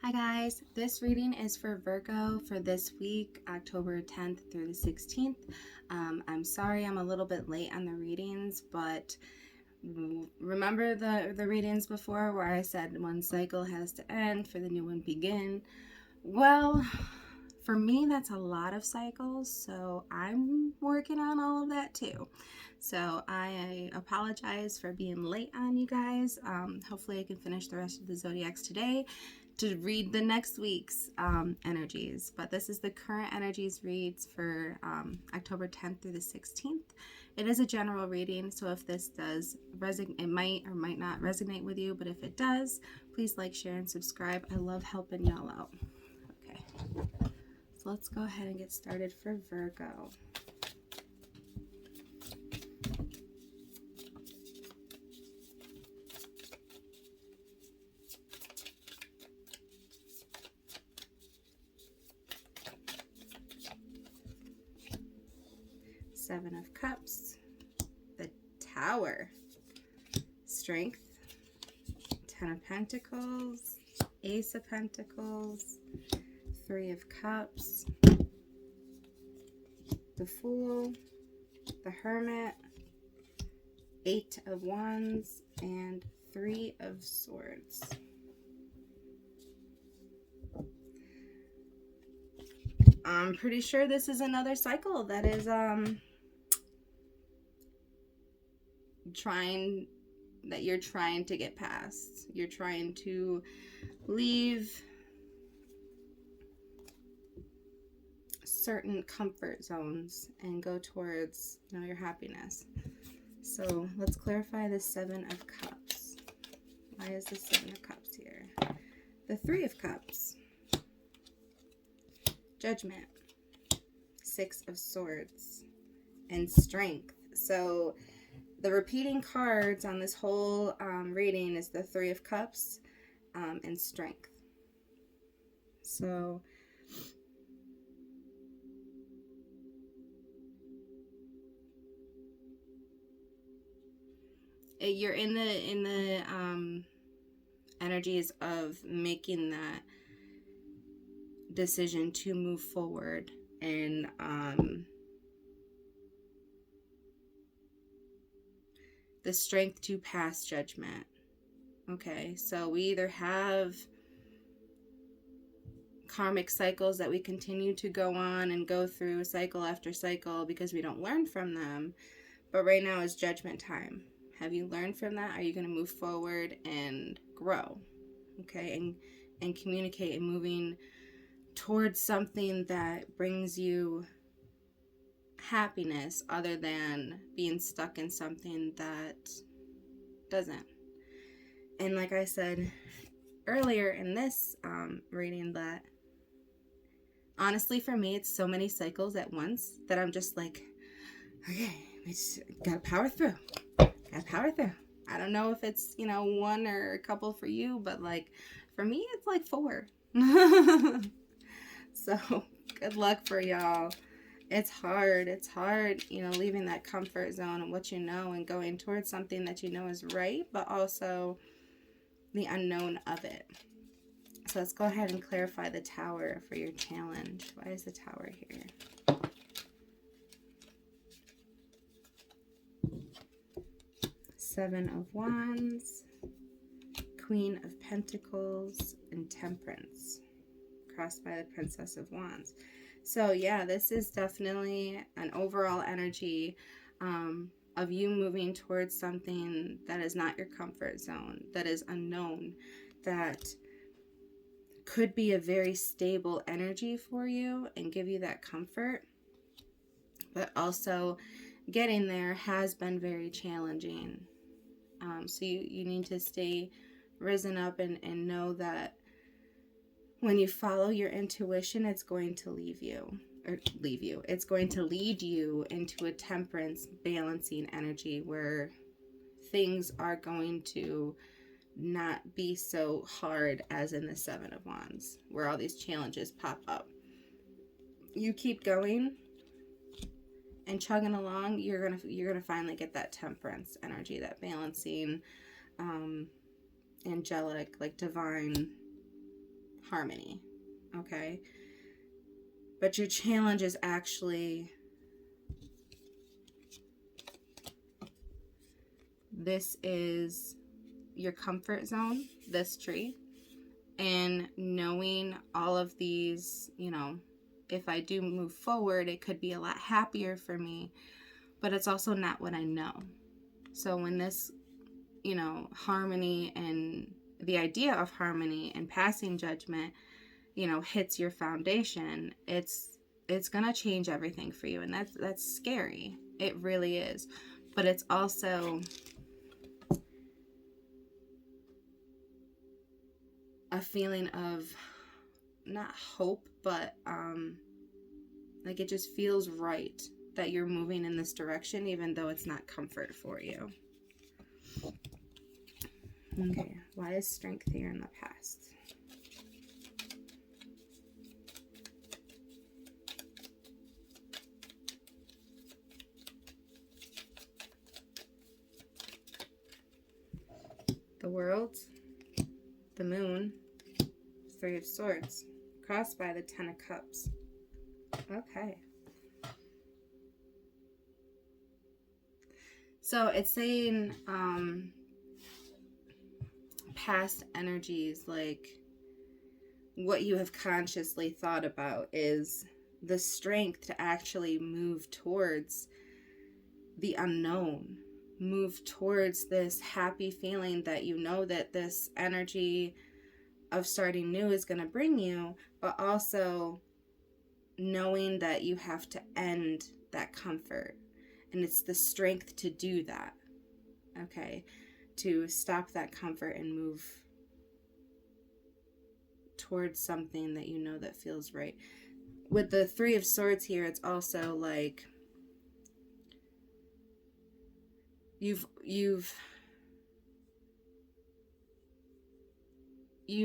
Hi guys, this reading is for Virgo for this week, October 10th through the 16th. I'm sorry I'm a little bit late on the readings, but remember the readings before where I said one cycle has to end for the new one begin? Well, for me that's a lot of cycles, so I'm working on all of that too. So I apologize for being late on you guys. Hopefully I can finish the rest of the zodiacs today to read the next week's energies. But this is the current energies reads for October 10th through the 16th. It is a general reading, so if this does resonate, it might or might not resonate with you, but if it does, please like, share, and subscribe. I love helping y'all out. Okay, so let's go ahead and get started for Virgo. Seven of Cups, the Tower, Strength, Ten of Pentacles, Ace of Pentacles, Three of Cups, the Fool, the Hermit, Eight of Wands, and Three of Swords. I'm pretty sure this is another cycle that is you're trying to get past. You're trying to leave certain comfort zones and go towards, your happiness. So let's clarify the Seven of Cups. Why is the Seven of Cups here? The Three of Cups, Judgment, Six of Swords, and Strength. So the repeating cards on this whole reading is the Three of Cups and Strength. So you're in the energies of making that decision to move forward and the strength to pass judgment. Okay, so we either have karmic cycles that we continue to go on and go through cycle after cycle because we don't learn from them, but right now is judgment time. Have you learned from that? Are you going to move forward and grow? Okay, and communicate and moving towards something that brings you happiness other than being stuck in something that doesn't. And like I said earlier in this reading, that honestly for me it's so many cycles at once that I'm just like, okay, we just gotta power through. I don't know if it's one or a couple for you, but like for me it's like 4. So good luck for y'all. It's hard, leaving that comfort zone and what you know and going towards something that you know is right, but also the unknown of it. So let's go ahead and clarify the Tower for your challenge. Why is the Tower here? Seven of Wands, Queen of Pentacles, and Temperance, crossed by the Princess of Wands. So yeah, this is definitely an overall energy of you moving towards something that is not your comfort zone, that is unknown, that could be a very stable energy for you and give you that comfort. But also getting there has been very challenging. So you need to stay risen up and know that when you follow your intuition, it's going to it's going to lead you into a temperance, balancing energy where things are going to not be so hard as in the Seven of Wands, where all these challenges pop up. You keep going and chugging along, you're gonna finally get that temperance energy, that balancing, angelic, like divine harmony, okay? But your challenge is actually, this is your comfort zone, this tree, and knowing all of these, you know, if I do move forward, it could be a lot happier for me, but it's also not what I know. So when this, you know, harmony and the idea of harmony and passing judgment, you know, hits your foundation, it's gonna change everything for you, and that's scary. It really is. But it's also a feeling of not hope, but like it just feels right that you're moving in this direction, even though it's not comfort for you. Okay, why is strength here in the past? The World, the Moon, Three of Swords, crossed by the Ten of Cups. Okay. So it's saying past energies, like what you have consciously thought about is the strength to actually move towards the unknown, move towards this happy feeling that you know that this energy of starting new is going to bring you, but also knowing that you have to end that comfort. And it's the strength to do that, okay? To stop that comfort and move towards something that you know that feels right. With the Three of Swords here, it's also like you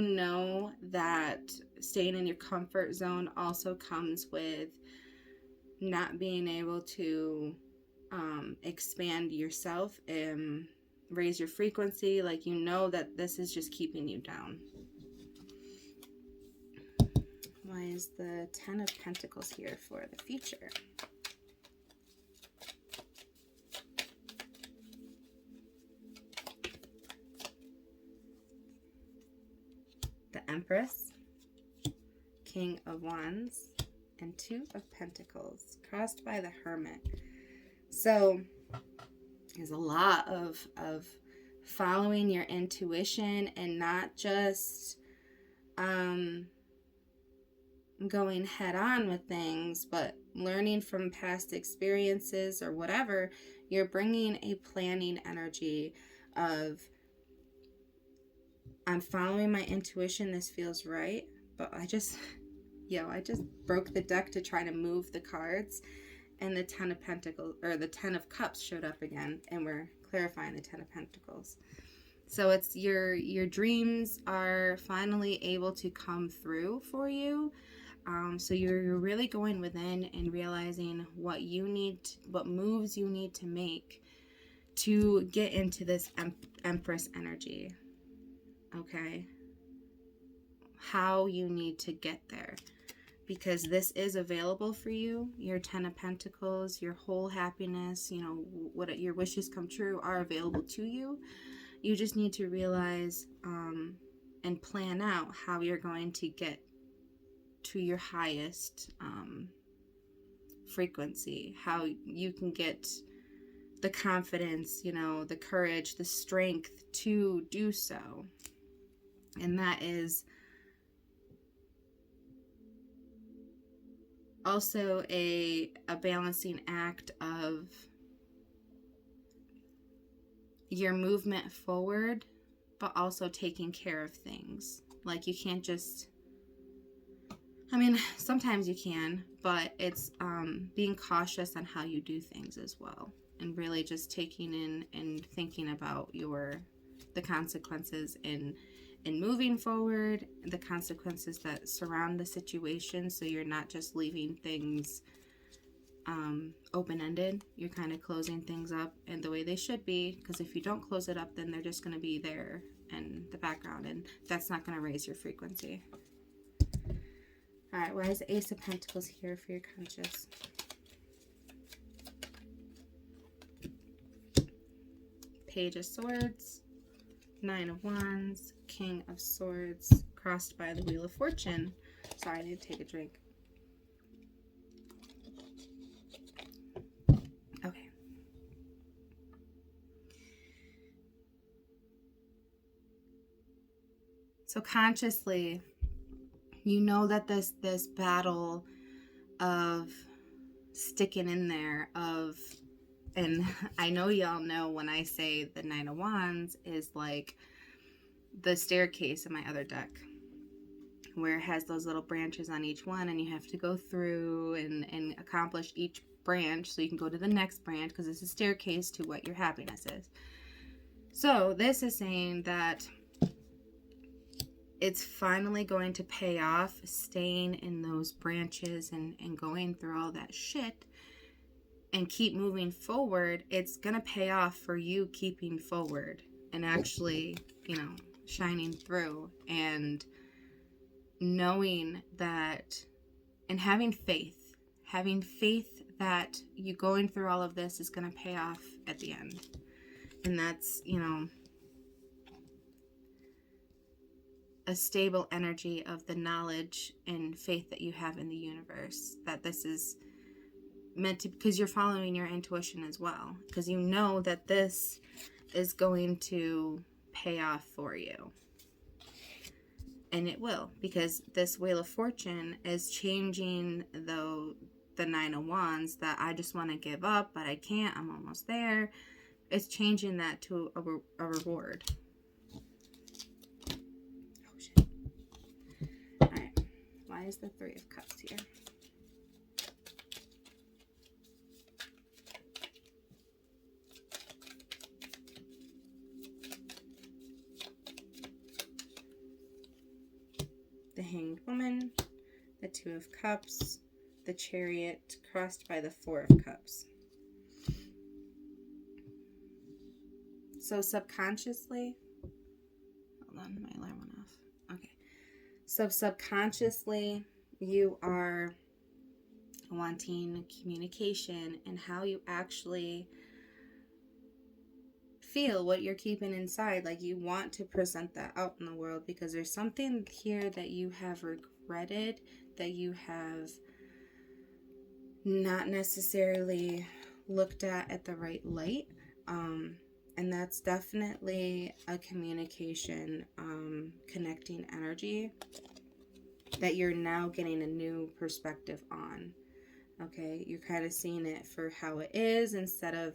know that staying in your comfort zone also comes with not being able to expand yourself and raise your frequency. Like, you know that this is just keeping you down. Why is the Ten of Pentacles here for the future? The Empress, King of Wands, and Two of Pentacles, crossed by the Hermit. So there's a lot of following your intuition and not just going head on with things, but learning from past experiences or whatever. You're bringing a planning energy of, I'm following my intuition, this feels right, but I just broke the deck to try to move the cards, and the Ten of Pentacles, or the Ten of Cups, showed up again, and we're clarifying the Ten of Pentacles. So it's your dreams are finally able to come through for you. So you're really going within and realizing what you need, what moves you need to make to get into this Empress energy. Okay? How you need to get there. Because this is available for you. Your Ten of Pentacles, your whole happiness, you know, what your wishes come true are available to you. You just need to realize and plan out how you're going to get to your highest frequency, how you can get the confidence, you know, the courage, the strength to do so. And that is also a balancing act of your movement forward, but also taking care of things. Like, you can't just, I mean, sometimes you can, but it's being cautious on how you do things as well, and really just taking in and thinking about the consequences in moving forward, the consequences that surround the situation, so you're not just leaving things open-ended. You're kind of closing things up in the way they should be, because if you don't close it up, then they're just going to be there in the background, and that's not going to raise your frequency. All right, why is the Ace of Pentacles here for your conscious? Page of Swords, Nine of Wands, King of Swords, crossed by the Wheel of Fortune. Sorry, I need to take a drink. Okay. So consciously, you know that this battle of sticking in there, and I know y'all know when I say the Nine of Wands is like the staircase in my other deck, where it has those little branches on each one, and you have to go through and accomplish each branch so you can go to the next branch, because it's a staircase to what your happiness is. So this is saying that it's finally going to pay off staying in those branches and going through all that shit and keep moving forward. It's going to pay off for you keeping forward and actually, you know, shining through and knowing that, and having faith that you going through all of this is going to pay off at the end. And that's, you know, a stable energy of the knowledge and faith that you have in the universe, that this is meant to, because you're following your intuition as well, because you know that this is going to pay off for you. And it will, because this Wheel of Fortune is changing the Nine of Wands, that I just want to give up, but I can't, I'm almost there. It's changing that to a reward. Why is the Three of Cups here? The Hanged Woman, the Two of Cups, the Chariot, crossed by the Four of Cups. So subconsciously, hold on, my alarm went off. Okay. So subconsciously, you are wanting communication and how you actually feel, what you're keeping inside. Like, you want to present that out in the world, because there's something here that you have regretted, that you have not necessarily looked at the right light. And that's definitely a communication, connecting energy that you're now getting a new perspective on. Okay, you're kind of seeing it for how it is instead of.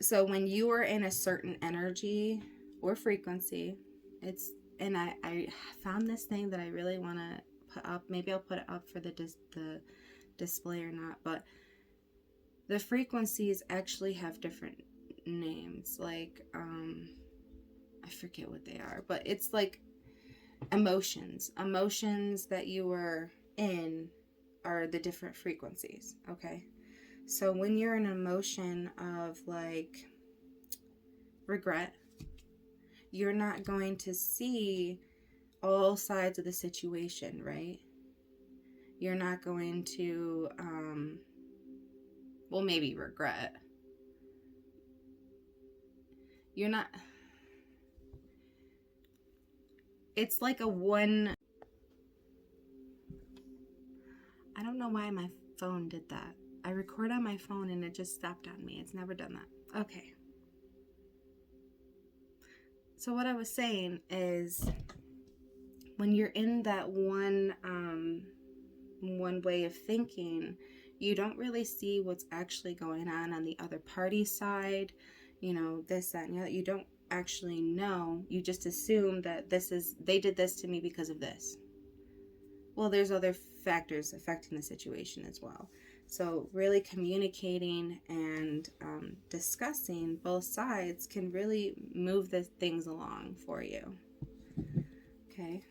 So when you are in a certain energy or frequency, it's, and I found this thing that I really want to put up. Maybe I'll put it up for the display or not, but the frequencies actually have different names. Like, I forget what they are, but it's like emotions that you were in are the different frequencies. Okay. So when you're in an emotion of like regret, you're not going to see all sides of the situation, right? You're not going to, well, maybe regret. You're not, it's like a one, I don't know why my phone did that. I record on my phone and it just stopped on me. It's never done that. Okay. So what I was saying is, when you're in that one way of thinking, you don't really see what's actually going on the other party's side. You know, this, that, and the other. You don't actually know. You just assume that they did this to me because of this. Well, there's other factors affecting the situation as well. So really communicating and discussing both sides can really move the things along for you. Okay.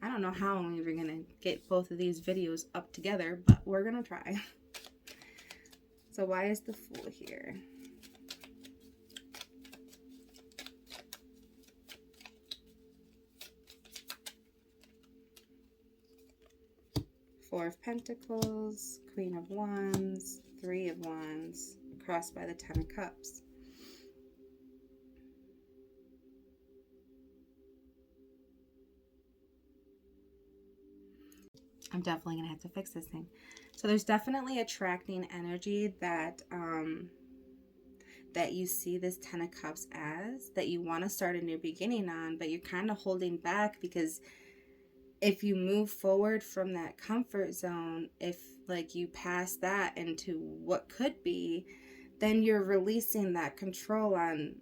I don't know how I'm even going to get both of these videos up together, but we're going to try. So why is the Fool here? Four of Pentacles, Queen of Wands, Three of Wands, crossed by the Ten of Cups. I'm definitely going to have to fix this thing. So there's definitely attracting energy that that you see this Ten of Cups as, that you want to start a new beginning on, but you're kind of holding back because if you move forward from that comfort zone, if like you pass that into what could be, then you're releasing that control on,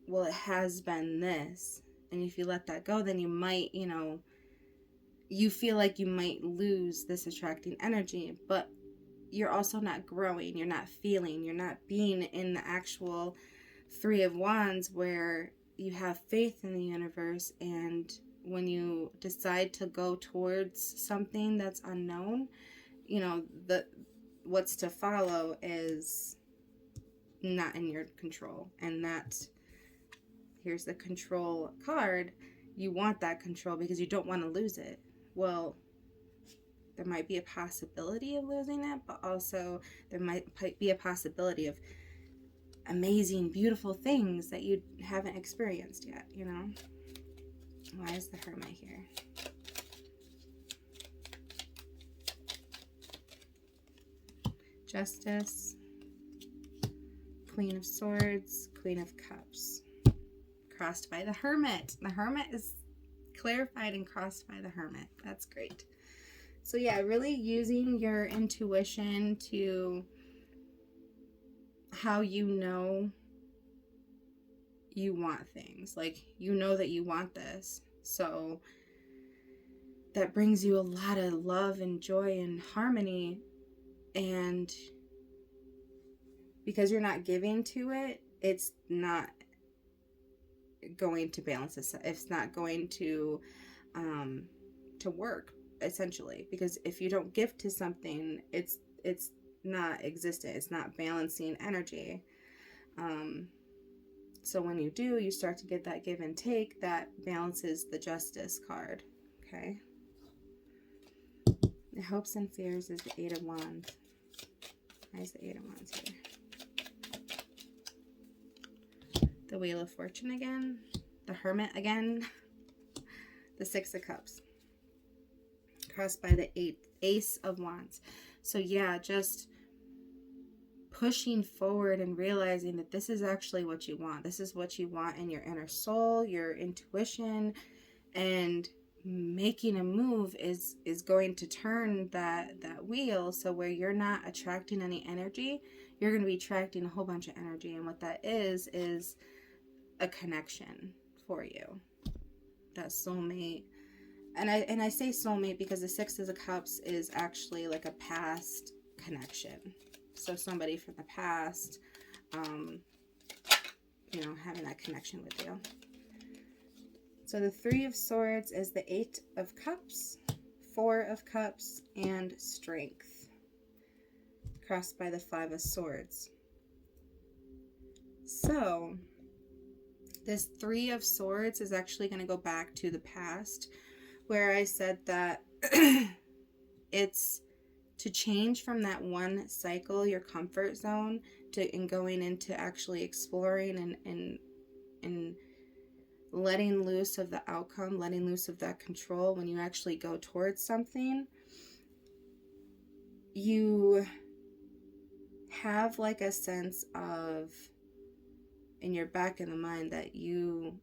well, it has been this. And if you let that go, then you might, you know, you feel like you might lose this attracting energy, but you're also not growing, you're not feeling, you're not being in the actual Three of Wands where you have faith in the universe, and when you decide to go towards something that's unknown, you know, what's to follow is not in your control. And here's the control card. You want that control because you don't want to lose it. Well, there might be a possibility of losing it, but also there might be a possibility of amazing, beautiful things that you haven't experienced yet, you know? Why is the Hermit here? Justice, Queen of Swords, Queen of Cups, crossed by the Hermit. The Hermit is clarified and crossed by the Hermit. That's great. So yeah, really using your intuition to how you know you want things. Like, you know that you want this. So that brings you a lot of love and joy and harmony. And because you're not giving to it, it's not going to balance this. It's not going to work, essentially, because if you don't give to something, it's not existent. It's not balancing energy. So when you do, you start to get that give and take that balances the Justice card. Okay. The hopes and fears is the Eight of Wands. Why is the Eight of Wands here? The Wheel of Fortune again. The Hermit again. The Six of Cups. Crossed by the Ace of Wands. So yeah, just pushing forward and realizing that this is actually what you want. This is what you want in your inner soul, your intuition, and making a move is going to turn that wheel. So where you're not attracting any energy, you're going to be attracting a whole bunch of energy. And what that is a connection for you. That soulmate. And I say soulmate because the Six of Cups is actually like a past connection. So somebody from the past, you know, having that connection with you. So the Three of Swords is the Eight of Cups, Four of Cups, and Strength. Crossed by the Five of Swords. So this Three of Swords is actually going to go back to the past, where I said that it's to change from that one cycle, your comfort zone, and going into actually exploring and letting loose of the outcome, letting loose of that control. When you actually go towards something, you have like a sense of, in your back of the mind, that you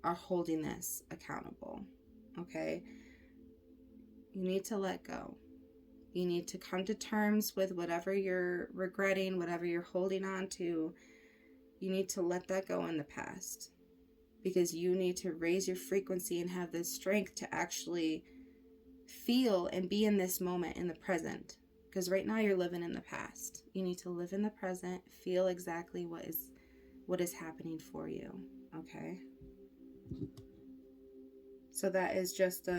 are holding this accountable. Okay? You need to let go. You need to come to terms with whatever you're regretting, whatever you're holding on to. You need to let that go in the past, because you need to raise your frequency and have the strength to actually feel and be in this moment, in the present. Because right now you're living in the past. You need to live in the present, feel exactly what is happening for you. Okay? So that is just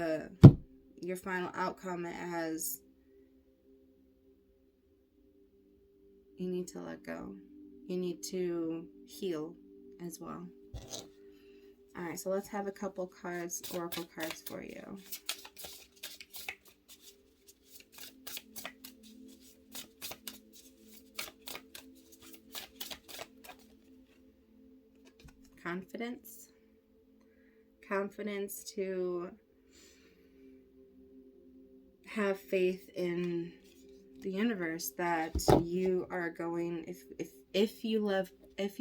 your final outcome, as you need to let go. You need to heal as well. Alright, so let's have a couple cards, oracle cards for you. confidence. Confidence to have faith in the universe that you are going, if you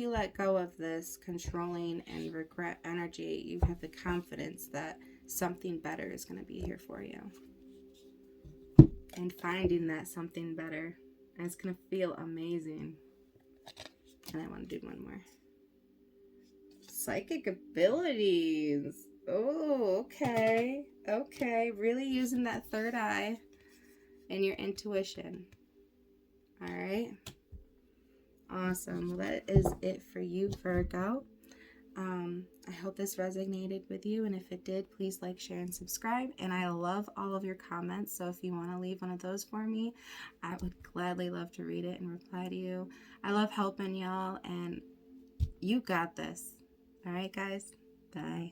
let go of this controlling and regret energy, you have the confidence that something better is going to be here for you. And finding that something better. And it's going to feel amazing. And I want to do one more. Psychic abilities. Oh, okay. Okay. Really using that third eye and your intuition. All right. Awesome. Well, that is it for you, Virgo. I hope this resonated with you, and if it did, please like, share, and subscribe. And I love all of your comments, so if you want to leave one of those for me, I would gladly love to read it and reply to you. I love helping y'all, and you got this. All right, guys. Bye.